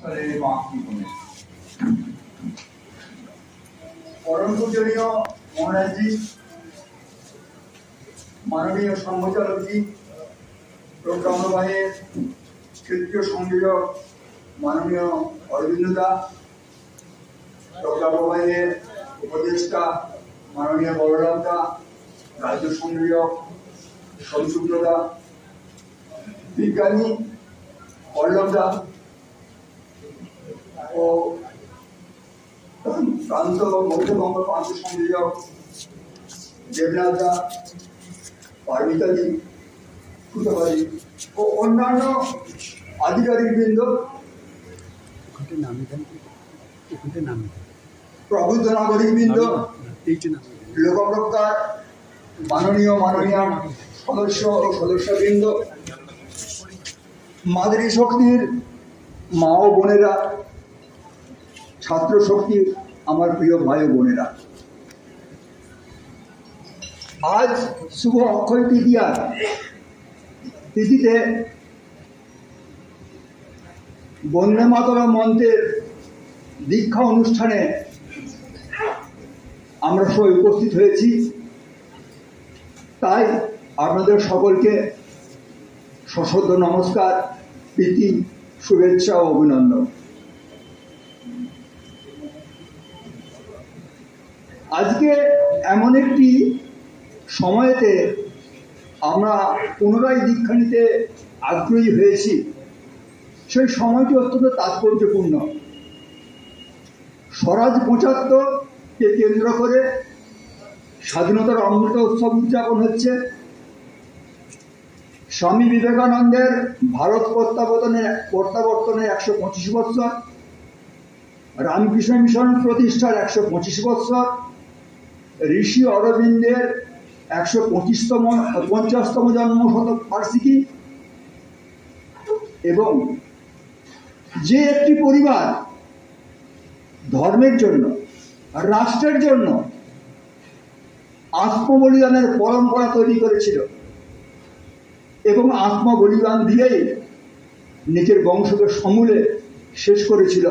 परम पूजनीय महाराज जी, माननीय संघचालक जी, प्रोग्राम क्षेत्रीय संयोजक माननीय अरविंद दा, प्रोग्राम उपदेष्टा माननीय बलराम दा, राज्य संयोजक संशुद्र दा, विज्ञानी पल्लव दा और प्रांत मध्यबंग प्रांत संयोजक देवनाथ दा, पार्मिता जी, सुतबाजी और अन्यान्य आधिकारिकवृंद, प्रबुद्ध नागरिकवृंद, लोकप्रकार माननीय सदस्य और सदस्यवृंद, मातृ शक्तिर मा और बोनेरा, छात्र शक्तिर आमार प्रिय भाई बोनेरा, आज शुभ अक्षय तृतीया तिथिते वंदे मातरम मंत्रेर दीक्षा अनुष्ठाने आमरा सबाई उपस्थित हয়েছি। ताई आपनादेर सकलके सश्रद्ध नमस्कार, प्रীতি, शुभेच्छा और अभिनंदन। आज के एमन एकटी সময়তে আমরা পুনরায় দীক্ষা নিতে আগ্রহী হয়েছি, সেই সময়টি অত্যন্ত তাৎপর্যপূর্ণ। স্বরাজ ৭৫কে কেন্দ্র করে স্বাধীনতার অমৃত উৎসব উদযাপন হচ্ছে। স্বামী বিবেকানন্দের ভারত প্রত্যাবর্তনের ১২৫ বৎসর, রামকৃষ্ণ মিশন প্রতিষ্ঠার ১২৫ বৎসর, ঋষি অরবিন্দের ১৫০তম জন্ম শতবার্ষিকী এবং যে একটি পরিবার ধর্মের জন্য, রাষ্ট্রের জন্য আত্মবলিদানের পরম্পরা তৈরি করেছিল এবং আত্মবলিদান দিয়েই নিজের বংশকে সমূলে শেষ করেছিল,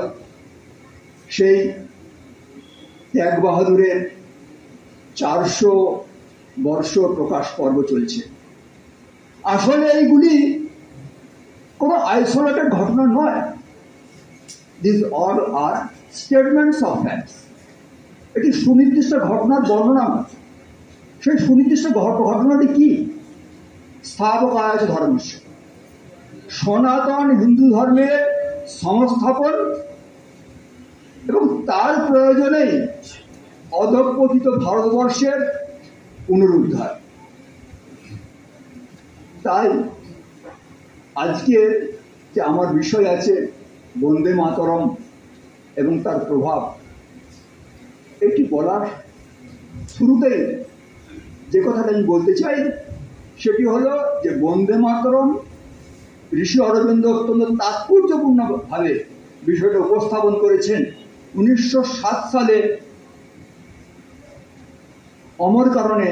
সেই ত্যাগ বাহাদুরের ৪০০ বর্ষ প্রকাশ পর্ব চলছে। আসলে এইগুলি কোনো আইসোলেটেড ঘটনা নয়, this all are statements of facts. এটি সুনির্দিষ্ট ঘটনার বর্ণনা মাত্র। সেই সুনির্দিষ্ট ঘটনাটি কি? স্থাপকায় ধর্মস্য, সনাতন হিন্দু ধর্মের সংস্থাপন এবং তার প্রয়োজনেই অধঃপতিত ভারতবর্ষের পুনরুদ্ধার। তাই আজকে যে আমার বিষয় আছে বন্দে মাতরম এবং তার প্রভাব, এটি বলার শুরুতেই যে কথাটা আমি বলতে চাই সেটি হলো যে বন্দে মাতরম ঋষি অরবিন্দ অত্যন্ত তাৎপর্যপূর্ণভাবে বিষয়টা উপস্থাপন করেছেন ১৯০৭ সালে অমর কারণে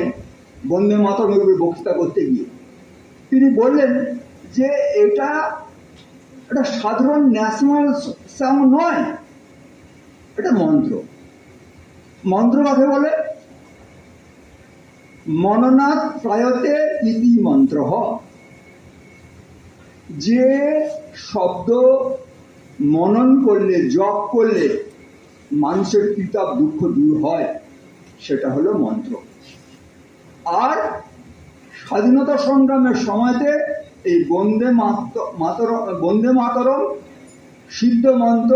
বন্দে মাতরমের উপরে বক্তৃতা করতে গিয়ে তিনি বললেন যে এটা একটা সাধারণ ন্যাশনাল সং নয়, এটা মন্ত্র। মন্ত্র কাকে বলে? মননাথ প্রায়তে ইতি মন্ত্র। যে শব্দ মনন করলে, জপ করলে মানুষের পিতাপ দুঃখ দূর হয়, সেটা হলো মন্ত্র। আর স্বাধীনতা সংগ্রামের সময়তে এই বন্দে মাতরম সিদ্ধ মন্ত্র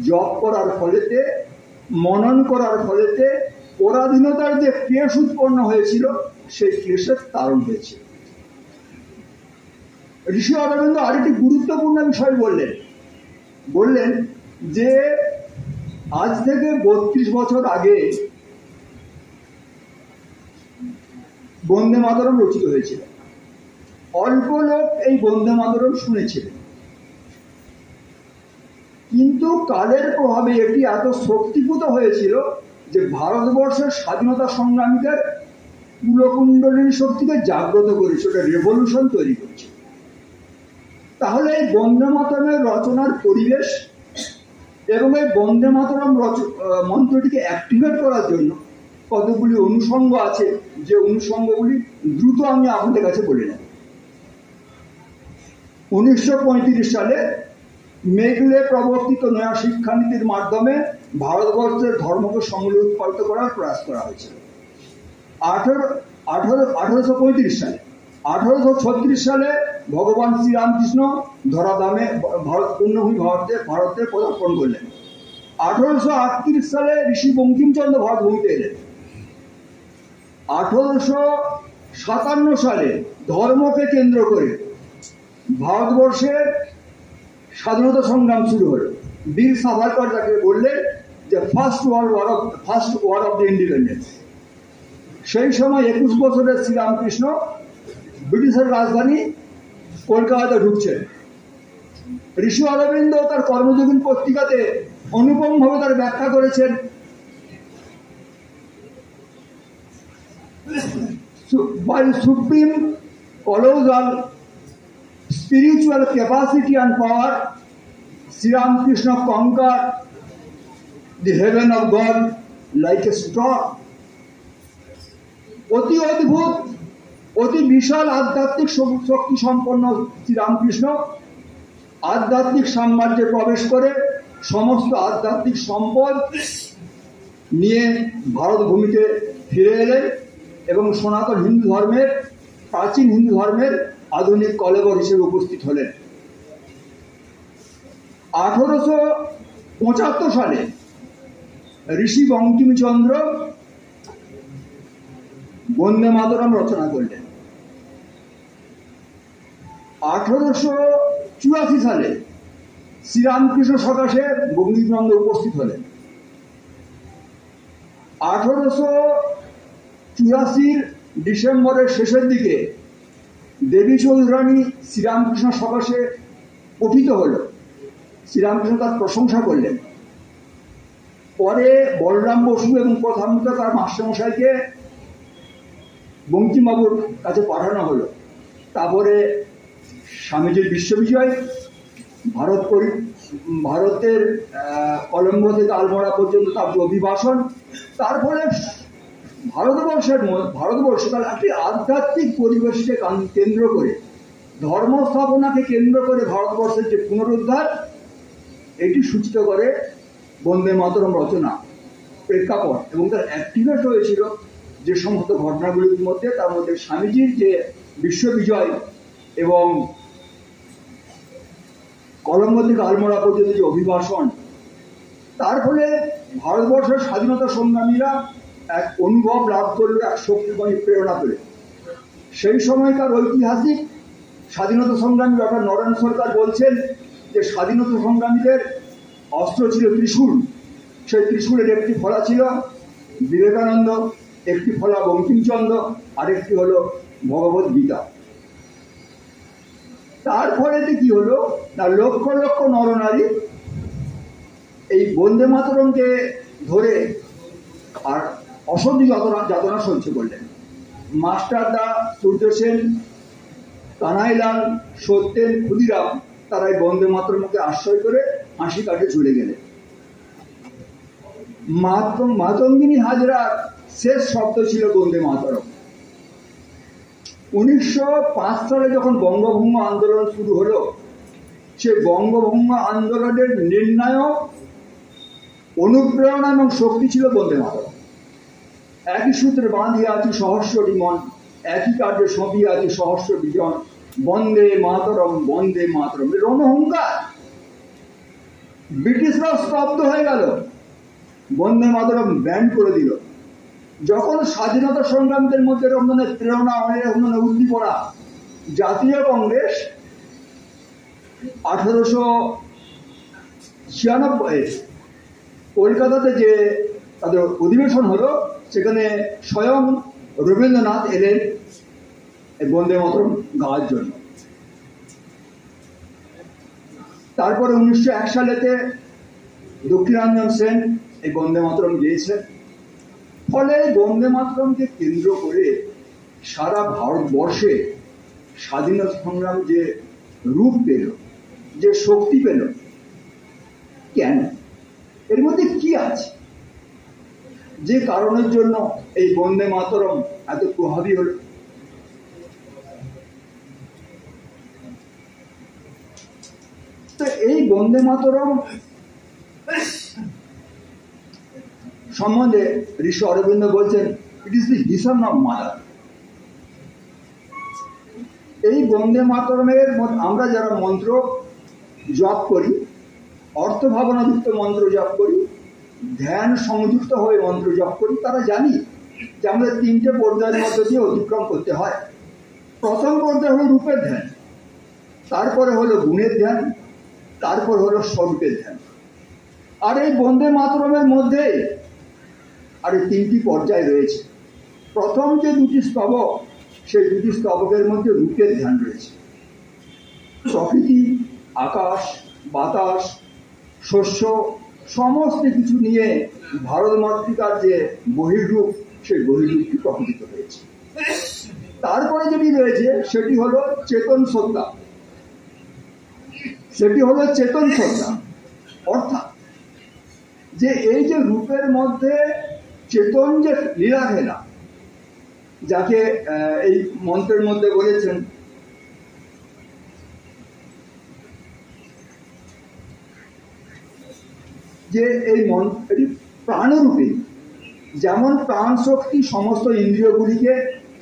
জপ করার ফলেতে, মনন করার ফলেতে পরাধীনতার যে ক্লেশ উৎপন্ন হয়েছিল সেই ক্লেশের তারণ হয়েছে। ঋষি অরবিন্দ আরেকটি গুরুত্বপূর্ণ বিষয় বললেন যে আজ থেকে ৩২ বছর আগে বন্দে মাতরম রচিত হয়েছিল। অল্প লোক এই বন্দে মাতরম শুনেছিলেন, কিন্তু কালের প্রভাবে এটি এত শক্তিভূত হয়েছিল যে ভারতবর্ষের স্বাধীনতা সংগ্রামীদের কুলকুণ্ডলিনী শক্তিকে জাগ্রত করেছে, ওটা রেভলিউশন তৈরি করেছে। তাহলে এই বন্দে মাতরমের রচনার পরিবেশ এবং এই বন্দে মাতরম মন্ত্রটিকে অ্যাক্টিভেট করার জন্য কতগুলি অনুষঙ্গ আছে, যে অনুষঙ্গগুলি দ্রুত আমি আপনাদের কাছে বলে নেব। 1935 সালে মেঘলে প্রবর্তিত নয়া শিক্ষানীতির মাধ্যমে ভারতবর্ষের ধর্মকে সমূলে উৎপাদিত করার প্রয়াস করা হয়েছিল 1835 সালে। 1836 সালে ভগবান শ্রীরামকৃষ্ণ ধরাধামে পূর্ণভূমি ভারতে পদার্পণ করলেন। 1838 সালে ঋষি বঙ্কিমচন্দ্র ভারতভূমিতে এলেন। 1857 সালে ধর্মকে কেন্দ্র করে ভারতবর্ষের স্বাধীনতা সংগ্রাম শুরু হল। বীর সাভারকর যাকে বললেন যে first war of the independence. সেই সময় 21 বছরের শ্রীরামকৃষ্ণ ব্রিটিশের রাজধানী কলকাতাতে ঢুকছেন। ঋষি অরবিন্দ তার কর্মযোগিনী পত্রিকাতে অনুপমভাবে তার ব্যাখ্যা করেছেন while supreme colossal spiritual capacity and power, Sri Ramakrishna conquered the heaven of God like a storm. অতি অদ্ভুত, অতি বিশাল আধ্যাত্মিক শক্তি সম্পন্ন শ্রীরামকৃষ্ণ আধ্যাত্মিক সাম্রাজ্যে প্রবেশ করে সমস্ত আধ্যাত্মিক সম্পদ নিয়ে ভারত ভূমিতে ফিরে এলেন এবং সনাতন হিন্দু ধর্মের, প্রাচীন হিন্দু ধর্মের আধুনিক কলেবর হিসেবে উপস্থিত হলেন। 1875 সালে ঋষি বঙ্কিমচন্দ্র বন্দে মাতরম রচনা করলেন। 1884 সালে শ্রীরামকৃষ্ণ সকাশে বঙ্কিমচন্দ্র উপস্থিত হলেন। 1884 ডিসেম্বরের শেষের দিকে দেবী চৌধুরানী শ্রীরামকৃষ্ণ সকাশে পঠিত হল। শ্রীরামকৃষ্ণ তার প্রশংসা করলেন। পরে বলরাম বসু এবং প্রধানমন্ত্রী তার মাস্টারমশাইকে বঙ্কিমবাবুর কাছে পাঠানো হলো। তারপরে স্বামীজির বিশ্ববিজয়, ভারতের কলম্বো থেকে আলমোড়া পর্যন্ত তার যে অভিবাসন, তারপরে ভারতবর্ষে তার একটি আধ্যাত্মিক পরিবেশকে কেন্দ্র করে, ধর্ম স্থাপনাকে কেন্দ্র করে ভারতবর্ষের যে পুনরুদ্ধার, এটি সূচিত করে বন্দে মাতরম রচনা প্রেক্ষাপট। এবং তার অ্যাক্টিভেট হয়েছিল যে সমস্ত ঘটনাগুলির মধ্যে, তার মধ্যে স্বামীজির যে বিশ্ববিজয় এবং কলম্বো থেকে আলমোড়া পর্যন্ত যে অভিবাসন, তার ফলে ভারতবর্ষের স্বাধীনতা সংগ্রামীরা এক অনুভব লাভ করলো, এক শক্তিময় প্রেরণা পেল। সেই সময়কার ঐতিহাসিক স্বাধীনতা সংগ্রামী ডক্টর নরেন সরকার বলছেন যে স্বাধীনতা সংগ্রামীদের অস্ত্র ছিল ত্রিশূল। সেই ত্রিশূলের একটি ফলা ছিল বিবেকানন্দ, একটি ফলা বঙ্কিমচন্দ্র, আরেকটি হলো ভগবত গীতা। তারপরে কি হলো না, লক্ষ লক্ষ নরনারী এই বন্দে মাতরমকে ধরে আর অসহ্য যাতনা সহ্য করলেন। মাস্টারদা, সূর্য সেন, কানাইলাল, সত্যেন, ক্ষুদিরাম তারা এই বন্দে মাতরমকে আশ্রয় করে হাসি কাটে চলে গেলেন। মাতঙ্গিনী হাজরার শেষ শব্দ ছিল বন্দে মাতরম। 1905 সালে যখন বঙ্গভঙ্গ আন্দোলন শুরু হলো, সে বঙ্গভঙ্গ আন্দোলনের নির্ণায়ক অনুপ্রেরণা এবং শক্তি ছিল বন্দে মাতরম। একই সূত্রে বাঁধিয়া আছি সহস্রটি মন, একই কার্যে সঁপিয়া আছি সহস্র বিজন, বন্দে মাতরম বন্দে মাতরম। রণহুঙ্কার। ব্রিটিশরা স্তব্ধ হয়ে গেল, বন্দে মাতরম ব্যান করে দিল। যখন স্বাধীনতা সংগ্রামীদের মধ্যে রমজানের প্রেরণা, রমজানের উদ্দীপনা, জাতীয় কংগ্রেস 1896 কলকাতাতে যে তাদের অধিবেশন হলো, সেখানে স্বয়ং রবীন্দ্রনাথ এলেন এই বন্দে মাতরম গাওয়ার জন্য। তারপরে 1901 সালেতে দক্ষিণাঞ্জন সেন এই বন্দে মাতরম গেয়েছেন। ফলে বন্দে মাতরমকে কেন্দ্র করে সারা ভারতবর্ষে স্বাধীনতা সংগ্রাম যে রূপ পেল, যে শক্তি পেল, কেন? এর মধ্যে কি আছে যে কারণের জন্য এই বন্দে মাতরম এত প্রভাবী হল? তো এই বন্দে মাতরম সম্বন্ধে ঋষি অরবিন্দ বলছেন, it is the vision of mother. এই বন্দে মাতরমের আমরা যারা মন্ত্র জপ করি, অর্থ ভাবনাযুক্ত মন্ত্র জপ করি, ধ্যান সংযুক্ত হয়ে মন্ত্র জপ করি, তারা জানি যে আমাদের তিনটে পর্যায়ের মধ্যে দিয়ে অতিক্রম করতে হয়। প্রথম পর্যায়ে হলো রূপের ধ্যান, তারপরে হলো গুণের ধ্যান, তারপর হলো স্বরূপের ধ্যান। আর এই বন্দে মাতরমের মধ্যে আর এই তিনটি পর্যায় রয়েছে। প্রথম যে দুটি স্তবক, সেই দুটি স্তবকের মধ্যে রূপের ধ্যান রয়েছে। প্রকৃতি, আকাশ, বাতাস, শস্য সমস্ত কিছু নিয়ে ভারত মাতৃকার যে বহির্রূপ, সেই বহির্রূপটি প্রকটিত হয়েছে। তারপরে যেটি রয়েছে সেটি হলো চেতন সত্তা, সেটি হলো চেতন সত্তা। অর্থাৎ যে এই যে রূপের মধ্যে চেতন যে লীলা খেলা, যাকে এই মন্ত্রের মধ্যে বলেছেন যে এই মন্ত্রটি প্রাণরূপী। যেমন প্রাণ শক্তি সমস্ত ইন্দ্রিয়গুলিকে,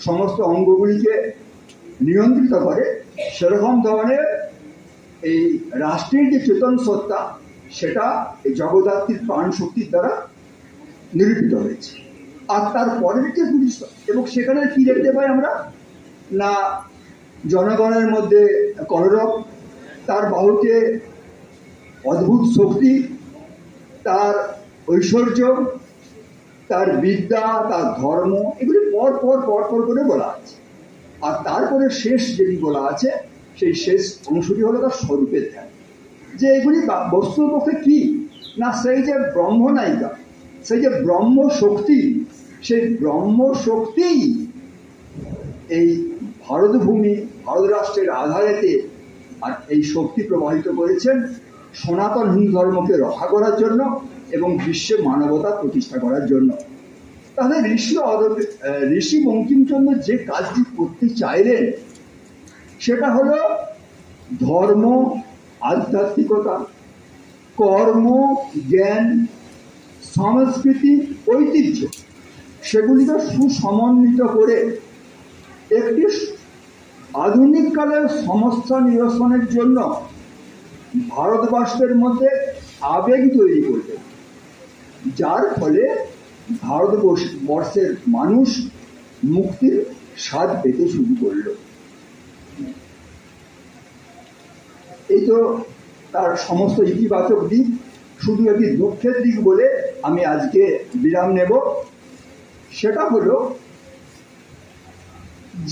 সমস্ত অঙ্গগুলিকে নিয়ন্ত্রিত করে, সেরকম ধরনের এই রাষ্ট্রের যে চেতন সত্তা, সেটা এই জগদ্ধাত্রীর প্রাণ শক্তির দ্বারা নিরূপিত হয়েছে। আর তার পরের যে দুটি, এবং সেখানে কি দেখতে পাই আমরা না, জনগণের মধ্যে কলরব, তার বাহুতে অদ্ভুত শক্তি, তার ঐশ্বর্য, তার বিদ্যা, তার ধর্ম, এগুলি পর পর পর পর করে বলা আছে। আর তারপরে শেষ যেটি বলা আছে, সেই শেষ অংশটি হলো তার স্বরূপের ধ্যান। যে এগুলি বস্তুপক্ষে কি না, সেই যে ব্রহ্ম নায়িকা, সেই যে ব্রহ্ম শক্তি, সেই ব্রহ্ম শক্তি এই ভারতভূমি, ভারত রাষ্ট্রের আধারেতে আর এই শক্তি প্রবাহিত করেছেন সনাতন হিন্দু ধর্মকে রক্ষা করার জন্য এবং বিশ্বে মানবতা প্রতিষ্ঠা করার জন্য। তাহলে ঋষি বঙ্কিমচন্দ্র যে কাজটি করতে চাইলেন সেটা হলো ধর্ম, আধ্যাত্মিকতা, কর্ম, জ্ঞান, সংস্কৃতি, ঐতিহ্য, সেগুলিকে সুসমন্বিত করে একটি আধুনিক কালের সমস্যা নিরসনের জন্য ভারতবর্ষের মধ্যে আবেগ তৈরি করবে, যার ফলে ভারতবর্ষের মানুষ মুক্তির স্বাদ পেতে শুরু করল। এই তো তার সমস্ত ইতিবাচক দিক। শুধু একটি দুঃখের দিক বলে আমি আজকে বিরাম নেব। সেটা হলো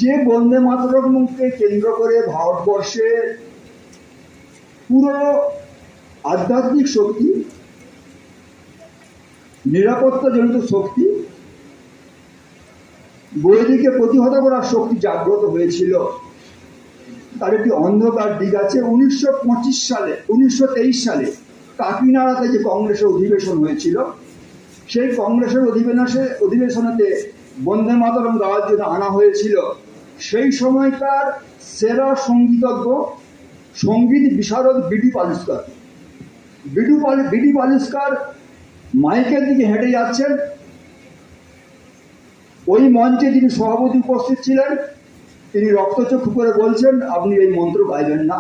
যে বন্দে মাতরমকে কেন্দ্র করে ভারতবর্ষের পুরো আধ্যাত্মিক শক্তি, নিরাপত্তাজনিত শক্তি, বৈদিকে প্রতিহত করার শক্তি জাগ্রত হয়েছিল, তার একটি অন্ধকার দিক আছে। 1923 সালে কাকিনাড়াতে যে কংগ্রেসের অধিবেশন হয়েছিল, সেই কংগ্রেসের অধিবেশনেতে বন্দে মাতরম গাওয়ার জন্য আনা হয়েছিল। সেই সময়কার সেরা সঙ্গীতজ্ঞ, সঙ্গীত বিশারদ বিডি পালুস্কার মাইকের দিকে হেঁটে যাচ্ছেন। ওই মঞ্চে যিনি সভাপতি উপস্থিত ছিলেন, তিনি রক্তচক্ষু করে বলছেন, আপনি এই মন্ত্র গাইবেন না,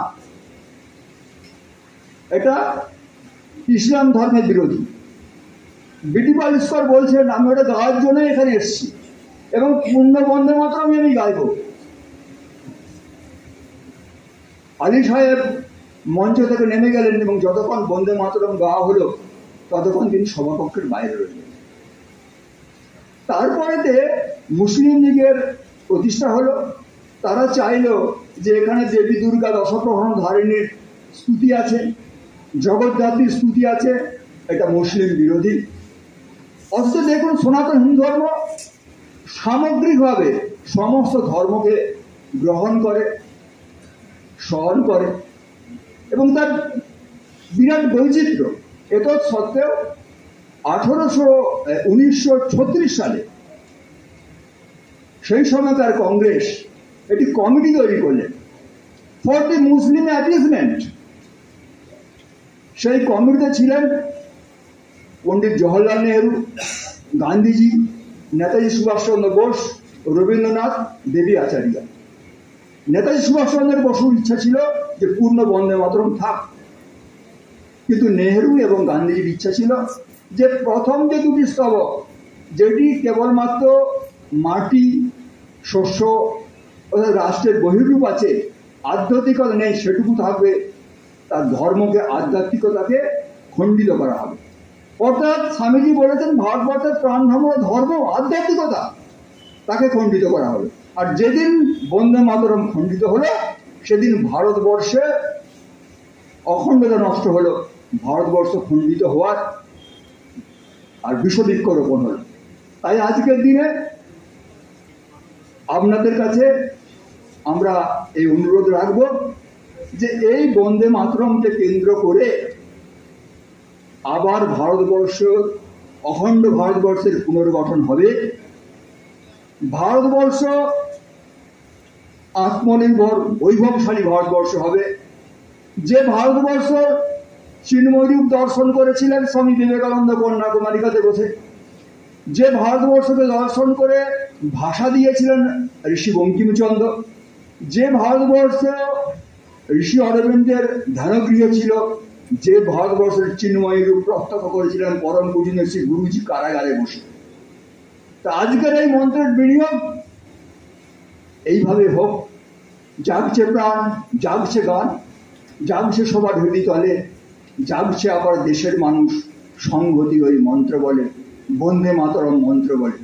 এটা ইসলাম ধর্মের বিরোধী। বিডি পালুস্কার বলছেন, আমি ওটা গাওয়ার জন্য এখানে এসেছি এবং পূর্ণ বন্দে মাতরম আমি গাইব। আলী সাহেব মঞ্চ থেকে নেমে গেলেন এবং যতক্ষণ বন্দে মাতরম গাওয়া হলো ততক্ষণ তিনি সভাকক্ষের বাইরে রইলেন। তারপরেতে মুসলিম লীগের প্রতিষ্ঠা হলো। তারা চাইল যে এখানে দেবী দুর্গা দশপ্রহরণ ধারিণীর স্তুতি আছে, জগদ্ধাত্রীর স্তুতি আছে, এটা মুসলিম বিরোধী। অথচ দেখুন, সনাতন হিন্দু ধর্ম সামগ্রিকভাবে সমস্ত ধর্মকে গ্রহণ করে, স্মরণ করে এবং তার বিরাট বৈচিত্র্য। এত সত্ত্বেও 1936 সালে সেই সময়কার কংগ্রেস একটি কমিটি তৈরি করলেন ফর দি মুসলিম অ্যাপিজমেন্ট। সেই কমিটিতে ছিলেন পণ্ডিত জওহরলাল নেহরু, গান্ধীজি, নেতাজি সুভাষচন্দ্র বোস, রবীন্দ্রনাথ, দেবী আচার্য। নেতাজি সুভাষচন্দ্র বসুর ইচ্ছা ছিল যে পূর্ণ বন্দে মাতরম থাক, কিন্তু নেহরু এবং গান্ধীজির ইচ্ছা ছিল যে প্রথম যে দুটি স্তবক, যেটি কেবলমাত্র মাটি, শস্য অর্থাৎ রাষ্ট্রের বহির্রূপ আছে, আধ্যাত্মিকতা নেই, সেটুকু থাকবে, তার ধর্মকে, আধ্যাত্মিকতাকে খণ্ডিত করা হবে। অর্থাৎ স্বামীজি বলেছেন ভারতবর্ষের প্রাণধর্ম ধর্ম আধ্যাত্মিকতা, তাকে খণ্ডিত করা হবে। আর যেদিন বন্দে মাতরম খণ্ডিত হলো সেদিন ভারতবর্ষে অখণ্ডতা নষ্ট হলো, ভারতবর্ষ খণ্ডিত হওয়ার আর বিষবৃক্ষরোপণ হলো। তাই আজকের দিনে আপনাদের কাছে আমরা এই অনুরোধ রাখব যে এই বন্দে মাতরমকে কেন্দ্র করে আবার ভারতবর্ষ, অখণ্ড ভারতবর্ষের পুনর্গঠন হবে। ভারতবর্ষ আত্মনির্ভর বৈভবশালী ভারতবর্ষ হবে। যে ভারতবর্ষ চিন্ময়রূপ দর্শন করেছিলেন স্বামী বিবেকানন্দ কন্যাকুমারিকাতে বসে, যে ভারতবর্ষকে দর্শন করে ভাষা দিয়েছিলেন ঋষি বঙ্কিমচন্দ্র, যে ভারতবর্ষ ঋষি অরবিন্দের ধ্যানগৃহ ছিল, যে ভারতবর্ষের চিন্ময় রূপ প্রত্যক্ষ করেছিলেন পরম পূজনীয় শ্রী গুরুজি কারাগারে বসে। তা আজকের এই মন্ত্রের বিনিয়োগ এইভাবে হোক। জাগছে প্রাণ, জাগছে গান, জাগছে সবার হৃদয়তলে, জাগছে আবার দেশের মানুষ সংহতি ওই মন্ত্র বলে, বন্দে মাতরম মন্ত্র বলে।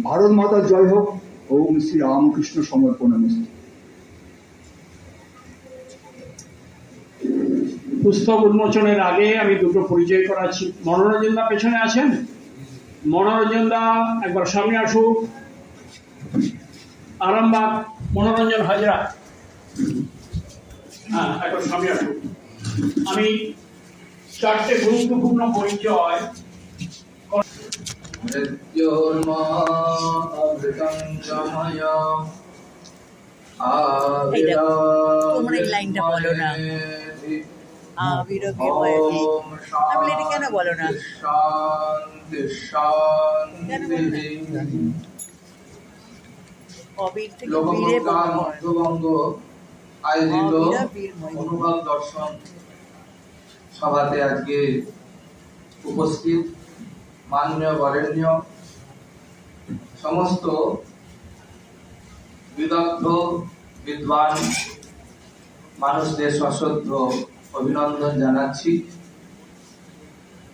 ভারত মাতার জয় হোক। ওম শ্রী রামকৃষ্ণ সমর্পণমস্তু। পুস্তক উন্মোচনের আগে আমি দুটো পরিচয় করাচ্ছি। মনোরঞ্জন দা পেছনে আছেন? মনোরঞ্জন দা একবার সামনে আসুক। আরামবাগ মনোরঞ্জন হাজরা, হ্যাঁ একবার সামনে আসুক। আমি চারটে গুরুত্বপূর্ণ পরিচয় তোমরা এই লাইনটা বলো না, কেন বলো না? অবীর থেকে বীরে আয়োজিত অনুভব দর্শন সভাতে আজকে উপস্থিত মাননীয় বরেণ্য সমস্ত বিদগ্ধ বিদ্বান মানুষদের সশ্রদ্ধ অভিনন্দন জানাচ্ছি।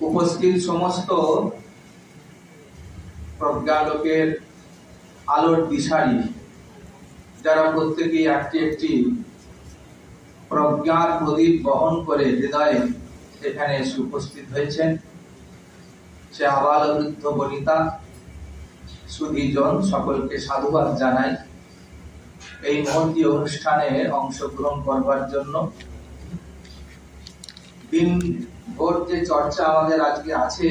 উপস্থিত সমস্ত প্রজ্ঞালোকের আলোর দিশারি, যারা প্রত্যেকেই একটি একটি প্রজ্ঞার প্রদীপ বহন করে হৃদয়ে এখানে এসে উপস্থিত হয়েছেন, সে আবাল বৃদ্ধ বনিতা সুধীজন সকলকে সাধুবাদ জানাই এই মহতী অনুষ্ঠানে অংশগ্রহণ করবার জন্য। দিন ভোর যে চর্চা আমাদের আজকে আছে,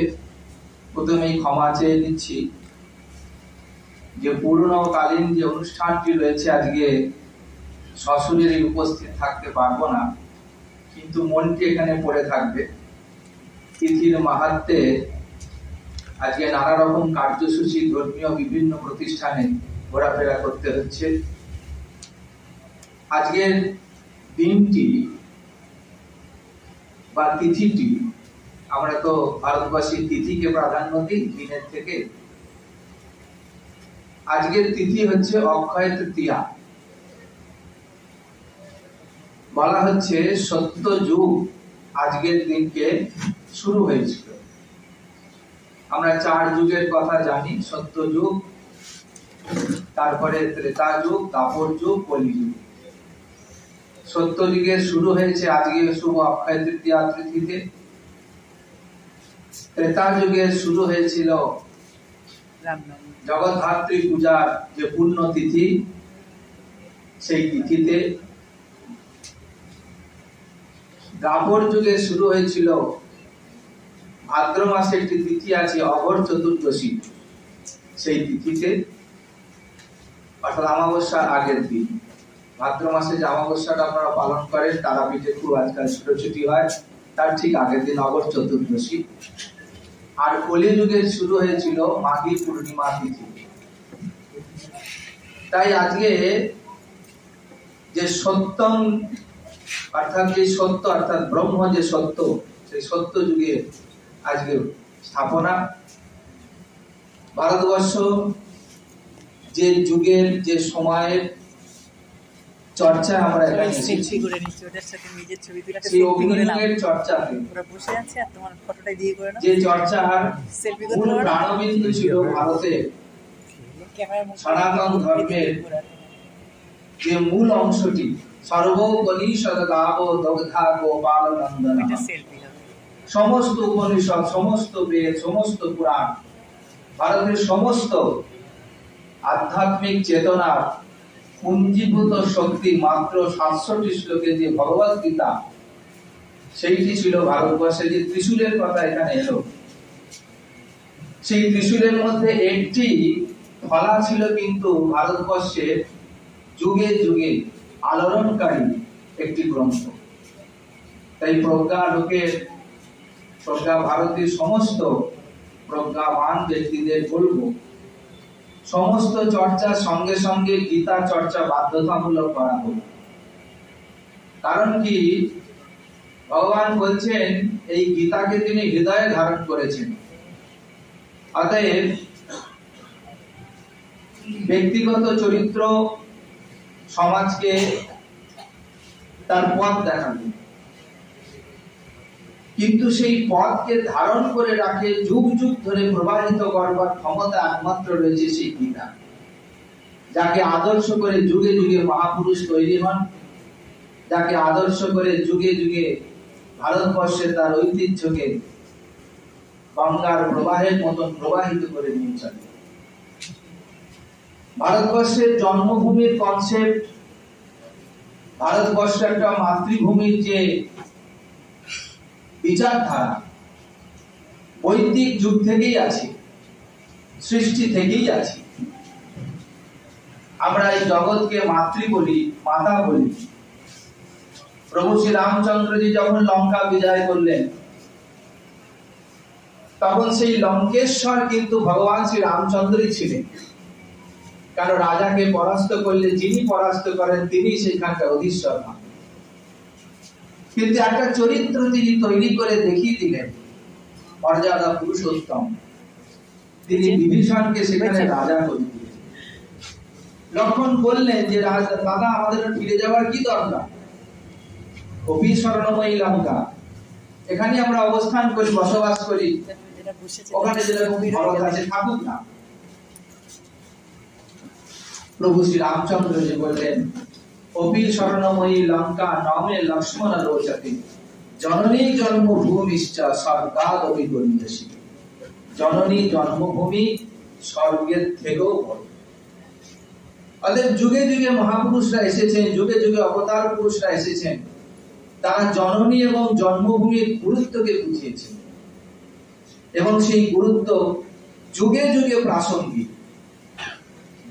প্রথমেই ক্ষমা চেয়ে নিচ্ছি যে পুরনোকালীন যে অনুষ্ঠানটি রয়েছে আজকে সশরীরে উপস্থিত থাকতে পারবো না, কিন্তু মনটি এখানে পড়ে থাকবে। তিথির মাহাত্ম্যে আজকে নানা রকম কার্যসূচি ধর্মীয় বিভিন্ন প্রতিষ্ঠানে ঘোরাফেরা করতে হচ্ছে। আজকের দিনটি বা তিথিটি, আমরা তো ভারতবাসী তিথিকে প্রাধান্য দিই দিনের থেকে। আজকের তিথি হচ্ছে অক্ষয় তৃতীয়া। বলা হচ্ছে সত্য যুগ আজকের দিনকে শুরু হয়েছিল। আমরা 4 যুগের কথা জানি, সত্য যুগ, তারপরে ত্রেতা যুগ, দাপর যুগ, কলি যুগ। সত্য যুগের শুরু হয়েছে আজকে শুভ অক্ষয় তৃতীয়া তিথিতে। ত্রেতা যুগের শুরু হয়েছিল জগদ্ধাত্রী পূজার যে পূর্ণ তিথি, সেই তিথিতে। দ্বাপর যুগে শুরু হয়েছিল ভাদ্র মাসে একটি তিথি আছে অঘর চতুর্দশী, সেই তিথিতে অর্থাৎ অমাবস্যার আগের দিন ভাদ্র মাসে যে অমাবস্যাটা আপনারা পালন করেন তারাপীঠে খুব আজকাল ছুটোছুটি হয়, তার ঠিক আগের দিন অঘর চতুর্দশী। আর কলিযুগে শুরু হয়েছিল মাঘী পূর্ণিমা তিথি। তাই আজকে যে সত্যম অর্থাৎ যে সত্য অর্থাৎ ব্রহ্ম যে সত্য, সেই সত্য যুগে আজকে স্থাপনা। ভারতবর্ষ যে যুগের যে সময়ের চর্চা আমরা এখানে এসেছি, সেই অগ্নিযুগের চর্চাতে যে চর্চার মূল প্রাণবিন্দু ছিল ভারতের সনাতন ধর্মের যে মূল অংশটি সর্বোপনিষদ গাব দগ্ধা গোপাল নন্দন, সমস্ত উপনিষদ, সমস্ত বেদ, সমস্ত পুরাণ, ভারতের সমস্ত আধ্যাত্মিক চেতনার পুঞ্জীভূত শক্তি মাত্র 67 শ্লোকে যে ভগবত গীতা, সেইটি ছিল ভারতবর্ষে। যে ত্রিশূলের কথা এখানে এলো, সেই ত্রিশূলের মধ্যে একটি ফলা ছিল কিন্তু ভারতবর্ষের যুগে যুগে আলোড়নকারী একটি গ্রন্থ। তাই প্রজ্ঞা লোকের, প্রজ্ঞা ভারতের সমস্ত প্রজ্ঞাবান ব্যক্তিদের বলবো, সমস্ত চর্চার সঙ্গে সঙ্গে গীতা চর্চা বাধ্যতামূলক করা হোক। কারণ কি, ভগবান বলছেন এই গীতাকে তিনি হৃদয়ে ধারণ করেছেন। অতএব ব্যক্তিগত চরিত্র সমাজকে তার পথ দেখাবে, কিন্তু সেই পথকে ধারণ করে রাখে যুগ যুগ ধরে প্রবাহিত করবার ক্ষমতা একমাত্র রয়েছে সেই গীতা, যাকে আদর্শ করে যুগে যুগে মহাপুরুষ তৈরি হন, যাকে আদর্শ করে যুগে যুগে ভারতবর্ষে তার ঐতিহ্যকে গঙ্গার প্রবাহের মতন প্রবাহিত করে নিয়ে চলে। ভারতবর্ষের জন্মভূমির কনসেপ্ট, ভারতবর্ষ একটা মাতৃভূমির যে বিচারধারা বৈদিক যুগ থেকেই আছে, সৃষ্টি থেকেই আছে। আমরা এই জগৎকে মাতৃ বলি, মাতা বলি। প্রভু শ্রী রামচন্দ্রজি যখন লঙ্কা বিজয় করলেন, তখন সেই লঙ্কেশ্বর কিন্তু ভগবান শ্রী রামচন্দ্রই ছিলেন। কারণ রাজাকে পরাস্ত করলে যিনি পরাস্ত করেন তিনি সেখানকার অধীশ্বর হন। কিন্তু একটা চরিত্র তিনি তৈরি করে দেখিয়ে দিলেন, মর্যাদা পুরুষোত্তম। তিনি বিভীষণকে সেখানে রাজা করে দিলেন। লক্ষণ বললেন যে দাদা, আমাদের ফিরে যাওয়ার কি দরকার, অপি স্বর্ণময়ী লঙ্কা, এখানে আমরা অবস্থান করি, বসবাস করি, ওখানে যেরকম ভালো আছে থাকুক না। প্রভু শ্রী রামচন্দ্র যে বললেন, অপি স্বর্ণময়ী লঙ্কা নমে লক্ষ্মণ রোচতে, জননী জন্মভূমিশ্চ স্বর্গাদ অভিগম্যসি। জননী জন্মভূমি স্বর্গের থেকেও বড়। অতএব যুগে যুগে মহাপুরুষরা এসেছেন, যুগে যুগে অবতার পুরুষরা এসেছেন, তারা জননী এবং জন্মভূমির গুরুত্বকে বুঝিয়েছেন, এবং সেই গুরুত্ব যুগে যুগে প্রাসঙ্গিক।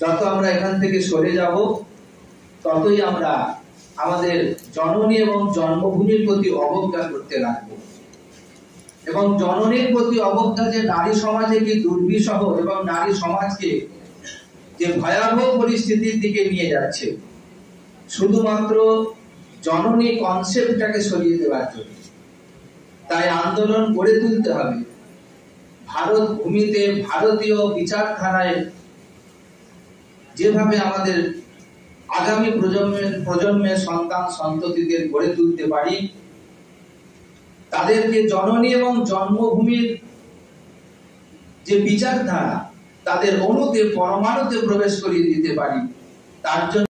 যত আমরা এখান থেকে সরে যাব, ততই আমরা আমাদের জননী এবং জন্মভূমির প্রতি অবজ্ঞা করতে লাগবো। এবং জননীর প্রতি অবজ্ঞা যে নারী সমাজে কি দুর্বিষহ এবং নারী সমাজকে যে ভয়াবহ পরিস্থিতির দিকে নিয়ে যাচ্ছে, শুধুমাত্র জননী কনসেপ্টটাকে সরিয়ে দেওয়ার জন্য। তাই আন্দোলন গড়ে তুলতে হবে। ভারত ভূমিতে ভারতীয় বিচারধারায় যেভাবে আমাদের আগামী প্রজন্মের সন্তান সন্ততিদের গড়ে তুলতে পারি, তাদেরকে জননী এবং জন্মভূমির যে বিচারধারা তাদের অণুতে পরমাণুতে প্রবেশ করিয়ে দিতে পারি, তার জন্য